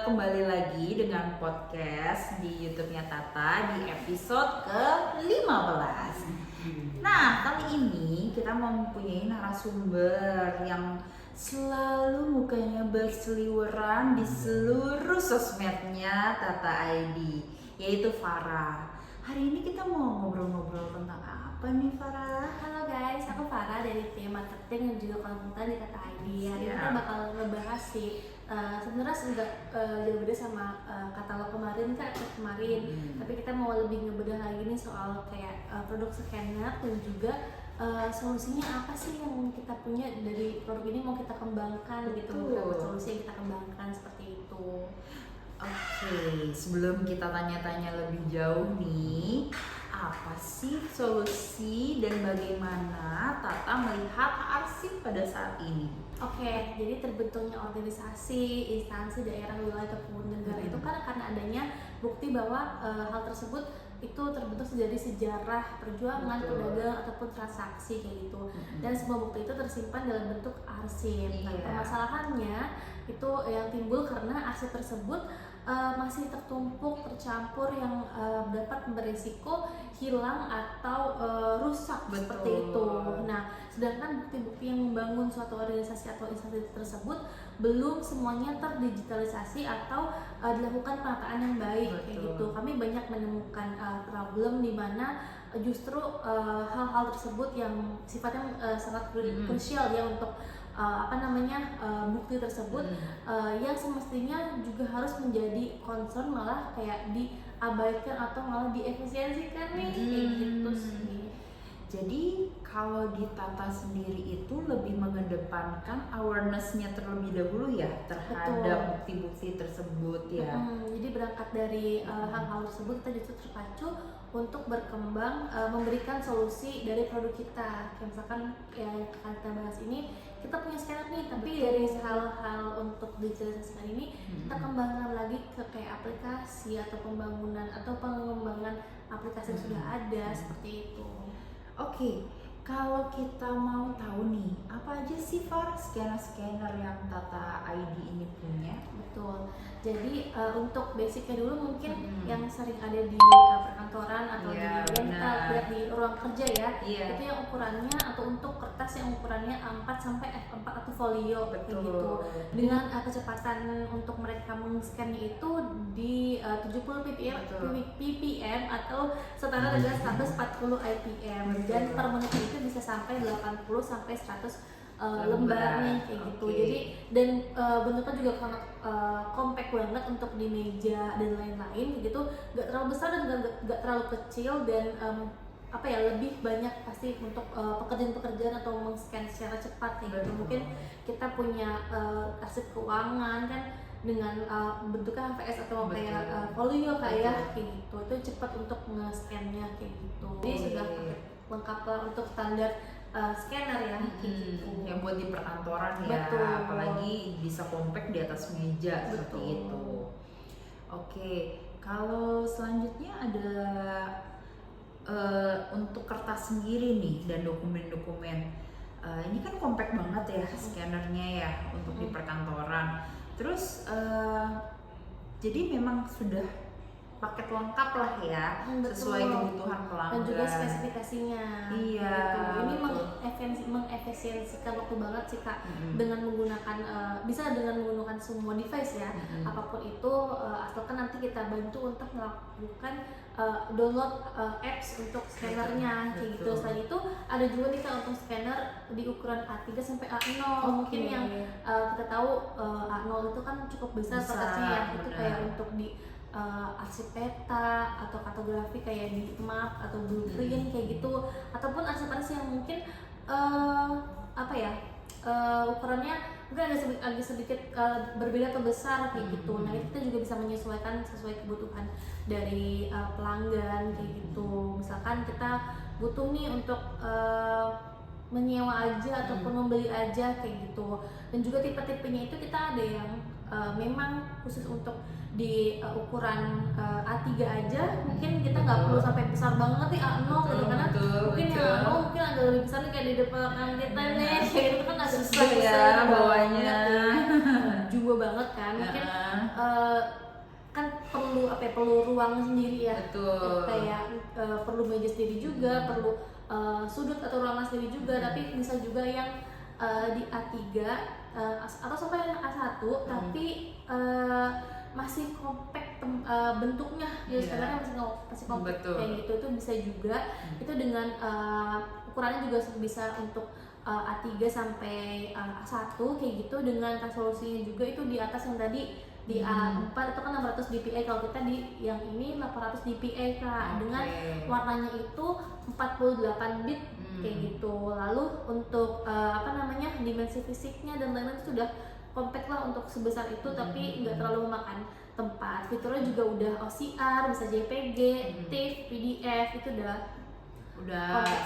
kembali lagi dengan podcast di YouTube-nya Tata di episode ke-15. Nah, kali ini kita mempunyai narasumber yang selalu mukanya berseliweran di seluruh sosmednya Tata ID, yaitu Farah. Hari ini kita mau ngobrol-ngobrol tentang apa nih, Farah? Halo guys, aku Farah dari tim marketing dan juga konsultan di Tata ID. Hari ini kita bakal ngebahas sih sebenarnya enggak jauh beda sama katalog kemarin tapi kita mau lebih ngebedah lagi nih soal kayak produk scanner dan juga solusinya apa sih yang kita punya dari produk ini mau kita kembangkan gitu, beberapa solusi yang kita kembangkan seperti itu. Oke, sebelum kita tanya-tanya lebih jauh nih, apa sih solusi dan bagaimana Tata melihat arsip pada saat ini? Oke, jadi terbentuknya organisasi, instansi, daerah, wilayah, ataupun negara itu kan karena adanya bukti bahwa hal tersebut itu terbentuk dari sejarah perjuangan, pedagang, ataupun transaksi kayak gitu. Dan semua bukti itu tersimpan dalam bentuk arsip. Nah, permasalahannya itu yang timbul karena arsip tersebut masih tertumpuk, tercampur yang dapat berisiko hilang atau rusak. Seperti itu. Nah, sedangkan bukti-bukti yang membangun suatu organisasi atau instansi tersebut belum semuanya terdigitalisasi atau dilakukan penataan yang baik. Kayak gitu. Kami banyak menemukan problem di mana justru hal-hal tersebut yang sifatnya sangat krusial ya untuk bukti tersebut yang semestinya juga harus menjadi concern malah kayak diabaikan atau malah diefisiensikan nih kayak gitu sih. Jadi kalau di Tata sendiri itu lebih mengedepankan awareness-nya terlebih dahulu ya terhadap bukti-bukti tersebut ya. Jadi berangkat dari hal-hal tersebut kita justru terpacu untuk berkembang memberikan solusi dari produk kita. Kayak misalkan yang akan kita bahas ini, kita punya scanner nih, tapi dari hal-hal untuk digitalisasikan ini kita kembangkan lagi ke kayak aplikasi atau pembangunan atau pengembangan aplikasi yang sudah ada seperti itu. Oke, kalau kita mau tahu nih, apa aja sih Far scanner-scanner yang Tata ID ini punya? Betul. Jadi untuk basicnya dulu mungkin yang sering ada di perkantoran atau di kita lihat di ruang kerja ya, itu yang ukurannya atau untuk kertas yang ukurannya A4 sampai F4 atau folio gitu. Dengan kecepatan untuk mereka meng-scan-nya itu di 70 ppm atau setara dengan 140 IPM dan per menit itu bisa sampai 80 sampai 100 lembarnya kayak gitu. Jadi dan bentuknya juga sangat compact banget untuk di meja dan lain-lain gitu, gak terlalu besar dan gak terlalu kecil dan lebih banyak pasti untuk pekerjaan-pekerjaan atau meng-scan secara cepat kayak gitu. Mungkin kita punya arsip keuangan kan dengan bentuknya HVS atau kayak folio kayak gitu, itu cepat untuk nge-scan-nya kayak gitu. Jadi sudah lengkap lah untuk standar scanner ya gitu. Yang buat di perkantoran ya. Betul. Apalagi bisa compact di atas meja. Betul. Seperti itu. Oke, kalau selanjutnya ada untuk kertas sendiri nih dan dokumen-dokumen. Ini kan compact banget ya scannernya ya untuk di perkantoran. Terus jadi memang sudah paket lengkap lah ya, sesuai kebutuhan pelanggan dan juga spesifikasinya. Iya. Gitu. Ini mengefisiensikan waktu banget sih Kak, dengan menggunakan bisa dengan menggunakan semua device ya, apapun itu, asalkan nanti kita bantu untuk melakukan download apps untuk scannernya kayak gitu. Selain itu ada juga nih Kak untuk scanner di ukuran A3 sampai A0. Mungkin yang kita tahu A0 itu kan cukup besar kertasnya ya, itu kayak untuk di arsip peta atau kartografi kayak di map atau blueprint kayak gitu, ataupun arsip-arsip yang mungkin ukurannya mungkin agak sedikit berbeda atau besar kayak gitu. Nah, kita juga bisa menyesuaikan sesuai kebutuhan dari pelanggan kayak gitu. Misalkan kita butuh nih untuk menyewa aja ataupun membeli aja kayak gitu. Dan juga tipe-tipenya itu kita ada yang memang khusus untuk di ukuran A3 aja, mungkin kita nggak perlu sampai besar banget nih A0 gitu, karena mungkin yang A0 mungkin agak lebih besar nih kayak di depan kita nih, kayak gitu kan agak susah ya bawahnya juga banget kan. Mungkin kan perlu perlu ruang sendiri ya. Betul. Kayak perlu meja sendiri juga, perlu sudut atau ruangan sendiri juga. Tapi bisa juga yang di A3 atau sampai yang A1 tapi masih compact bentuknya, ya sebenarnya masih compact. Betul. Kayak gitu itu bisa juga. Itu dengan ukurannya juga bisa untuk A3 sampai A1 kayak gitu, dengan resolusinya juga itu di atas yang tadi di A4 itu kan 600 dpi, kalau kita di yang ini 800 dpi Kak. Dengan warnanya itu 48 bit kayak gitu. Lalu untuk dimensi fisiknya dan lain-lain itu sudah compact lah untuk sebesar itu, tapi nggak terlalu memakan tempat. Fiturnya juga udah OCR, bisa JPG, TIFF, PDF, itu udah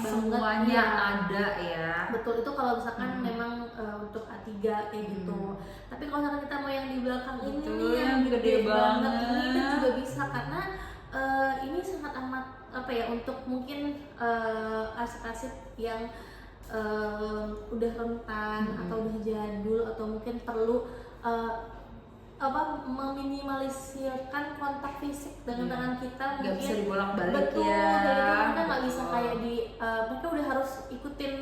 semuanya ya. Ada ya. Betul, itu kalau misalkan memang untuk A3 kayak gitu. Tapi kalau misalkan kita mau yang di belakang ini nih, yang gede banget ini, itu juga bisa, karena ini sangat amat untuk mungkin arsip-arsip yang udah rentan atau udah jadul, atau mungkin perlu meminimalisirkan kontak fisik dengan tangan kita. Nggak bisa dibolak-balik. Betul, ya. Kita nggak bisa kayak mereka udah harus ikutin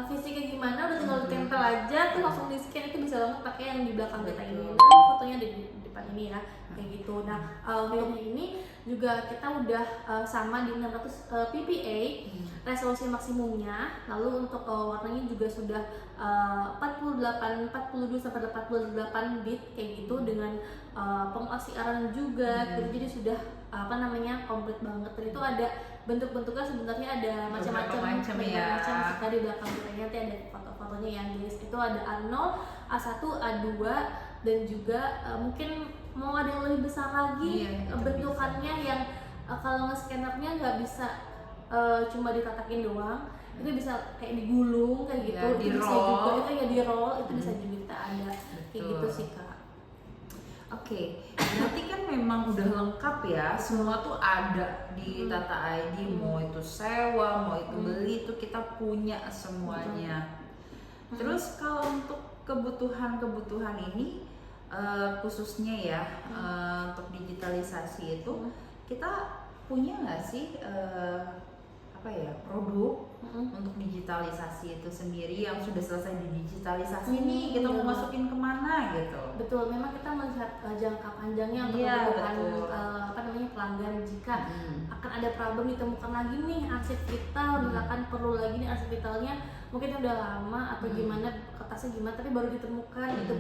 fisiknya gimana, udah tinggal ditempel aja tuh langsung di scan. Itu bisa banget pakai yang di belakang kita ini. Nah, fotonya di depan ini ya, kayak gitu. Nah, filmnya ini juga kita udah sama di 600 ppa resolusi maksimumnya. Lalu untuk warnanya juga sudah 42 sampai 88 bit kayak gitu, dengan pengosiaran juga gitu. Jadi sudah komplit banget. Dan itu ada bentuk-bentuknya, sebenarnya ada macam-macam ya. Macam sekali di belakang kita. Nanti ada foto-fotonya yang jenis. Itu ada A0, A1, A2, dan juga mungkin mau ada yang lebih besar lagi bentukannya bisa. Yang kalau nge-scannernya nggak bisa cuma ditatakin doang, itu bisa kayak digulung kayak gitu, ya, itu bisa juga, itu ya di roll, itu bisa juga kita ada. Betul. Kayak gitu sih Kak. Oke, berarti kan memang udah lengkap ya, semua tuh ada di Tata ID. Mau itu sewa, mau itu beli, itu kita punya semuanya. Terus kalau untuk kebutuhan ini khususnya ya untuk digitalisasi itu kita punya nggak sih produk untuk digitalisasi itu sendiri yang sudah selesai didigitalisasi nih, kita mau masukin kemana gitu? Betul, memang kita melihat jangka panjangnya untuk kebutuhan pelanggan. Jika akan ada problem ditemukan lagi nih arsip vital, misalkan perlu lagi nih arsip vitalnya, mungkin udah lama atau gimana, kertasnya gimana, tapi baru ditemukan itu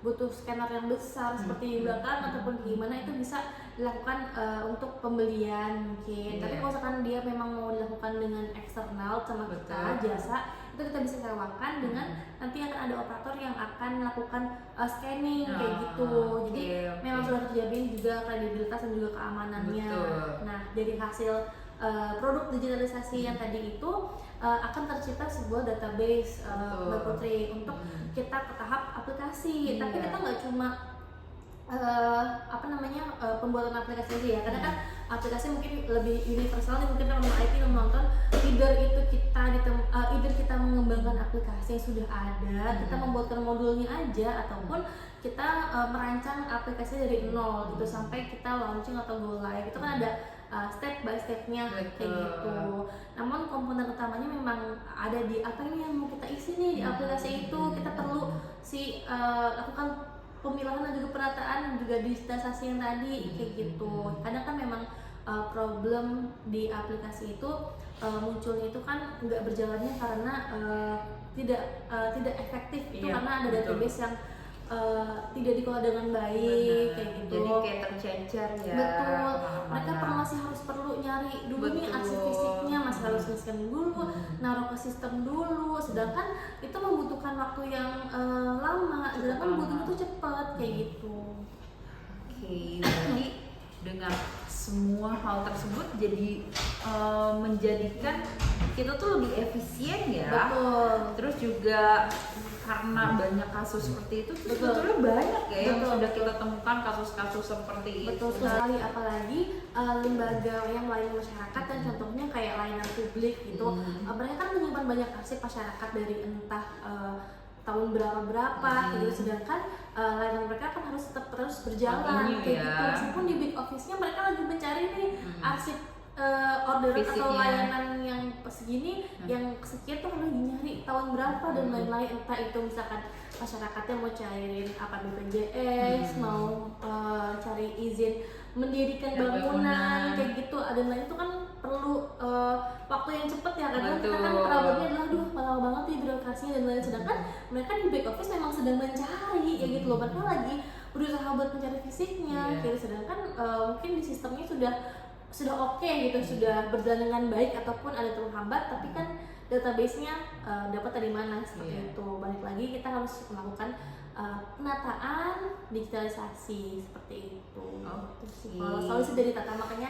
butuh scanner yang besar seperti di belakang ataupun gimana, itu bisa dilakukan untuk pembelian mungkin. Tapi kalau misalkan dia memang mau dilakukan dengan eksternal sama kita jasa, itu kita bisa sewakan dengan nanti akan ada operator yang akan melakukan scanning kayak gitu. Jadi memang sudah terjamin juga kredibilitas dan juga keamanannya. Nah, dari hasil produk digitalisasi yang tadi itu akan tercipta sebuah database untuk kita ke tahap aplikasi. Tapi kita nggak cuma pembuatan aplikasi aja ya, karena kan aplikasi mungkin lebih universal nih, mungkin teman-teman IT yang menonton, either kita mengembangkan aplikasi yang sudah ada, kita membuatkan modulnya aja, ataupun kita merancang aplikasi dari nol gitu sampai kita launching atau go live. Itu kan ada step by stepnya kayak gitu. Namun komponen utamanya memang ada di apa ini yang mau kita isi nih di aplikasi itu. Kita perlu lakukan pemilahan dan juga penataan dan juga digitalisasi yang tadi kayak gitu. Kadang kan memang problem di aplikasi itu munculnya itu kan nggak berjalannya karena tidak efektif itu karena ada database yang tidak dikelola dengan baik kayak gitu. Jadi kayak tercecer ya. Betul. Mereka masih perlu nyari dulu nih arsip fisiknya, masih harus nge-scan dulu, naruh ke sistem dulu. Sedangkan itu membutuhkan waktu yang lama. Sedangkan butuhnya tuh cepat kayak gitu. Oke, berarti dengan semua hal tersebut jadi menjadikan kita tuh lebih efisien ya. Betul. Terus juga karena banyak kasus seperti itu, sebetulnya banyak ya yang sudah kita temukan kasus-kasus seperti itu. Betul sekali, apalagi lembaga yang melayani masyarakat dan contohnya kayak layanan publik gitu. Mereka kan menyimpan banyak arsip masyarakat dari entah tahun berapa gitu, sedangkan layanan mereka kan harus tetap terus berjalan kayak gitu. Meskipun di back office-nya mereka lagi mencari nih arsip orderan atau layanan yang segini, yang sekian tuh lagi nyari tahun berapa dan lain-lain, entah itu misalkan masyarakatnya mau cairin apa BPJS, mau cari izin mendirikan bangunan kayak gitu, dan lain itu kan perlu waktu yang cepet ya, karena kita kan problemnya adalah lama banget nih birokrasinya dan lain, sedangkan mereka di back office memang sedang mencari ya gitu loh, mereka lagi berusaha buat mencari fisiknya gitu, sedangkan mungkin di sistemnya sudah oke gitu, sudah berjalan dengan baik ataupun ada terhambat, tapi kan database-nya dapat dari mana seperti itu. Balik lagi kita harus melakukan penataan digitalisasi seperti itu. Kalau solusi dari Tata, makanya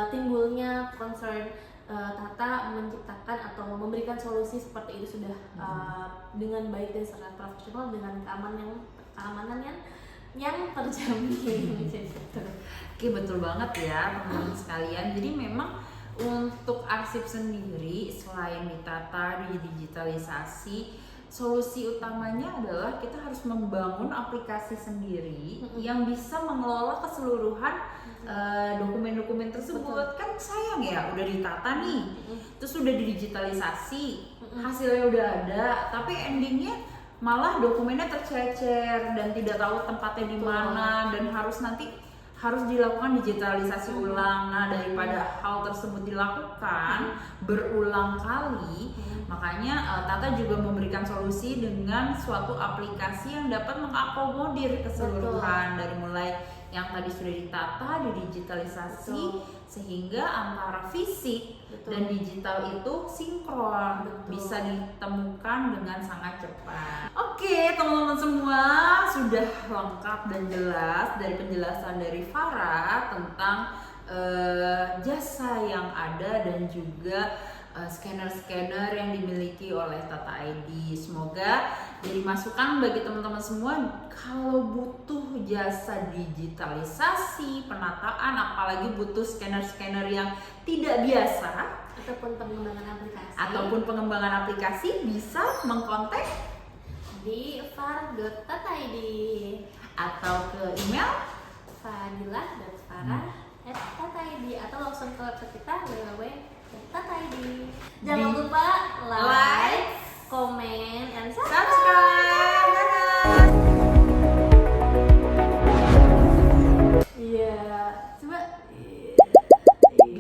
timbulnya concern Tata menciptakan atau memberikan solusi seperti itu sudah dengan baik dan sangat profesional, dengan keamanan yang terjamin. Oke, betul banget ya teman-teman sekalian. Jadi memang untuk arsip sendiri selain ditata, digitalisasi, solusi utamanya adalah kita harus membangun aplikasi sendiri yang bisa mengelola keseluruhan dokumen-dokumen tersebut. Kan sayang ya, udah ditata nih, terus udah digitalisasi, hasilnya udah ada, tapi endingnya malah dokumennya tercecer dan tidak tahu tempatnya di mana, dan harus dilakukan digitalisasi ulang. Nah, daripada hal tersebut dilakukan berulang kali, makanya Tata juga memberikan solusi dengan suatu aplikasi yang dapat mengakomodir keseluruhan dari mulai yang tadi sudah ditata, didigitalisasi, sehingga antara fisik dan digital itu sinkron, bisa ditemukan dengan sangat cepat. Oke, teman-teman semua, sudah lengkap dan jelas dari penjelasan dari Farah tentang jasa yang ada dan juga scanner-scanner yang dimiliki oleh Tata ID. Semoga jadi masukan bagi teman-teman semua, kalau butuh jasa digitalisasi, penataan, apalagi butuh scanner-scanner yang tidak biasa ataupun pengembangan aplikasi bisa mengkontak di far.tataid atau ke email fadilah.farah@tataid atau langsung ke kita www.tataid. Jangan lupa like, comment, and subscribe. Iya, coba.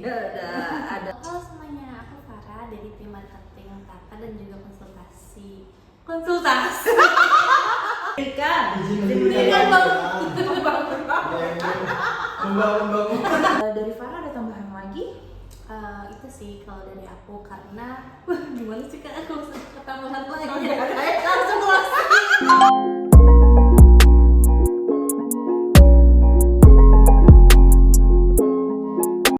Ada. Halo semuanya, aku Farah dari tim marketing Tata dan juga konsultasi. Dari Farah ada tambahan lagi? Itu sih kalau dari aku, karena gimana sih Kak, aku tambahan lagi